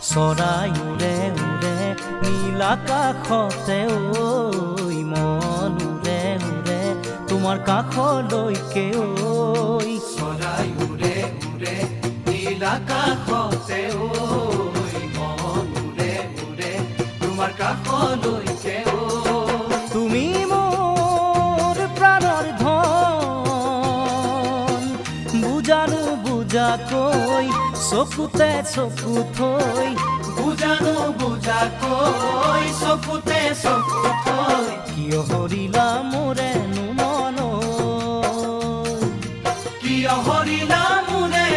চৰাই উৰে উৰে নীল আকাশতে ঐ মন উৰে উৰে তোমাৰ কাষলৈকে ঐ চৰাই উৰে উৰে নীল আকাশতে ঐ মন উৰে উৰে তোমাৰ কাষলৈকে ঐ তুমি মোৰ প্ৰাণৰ ধন বুজানো বুজাকৈ চকুতে চকু থৈ বুজানো বুজাকৈ চকুতে চকু থৈ কিয় হৰিলা মোৰেনো মন কিয় হৰিলা মোৰে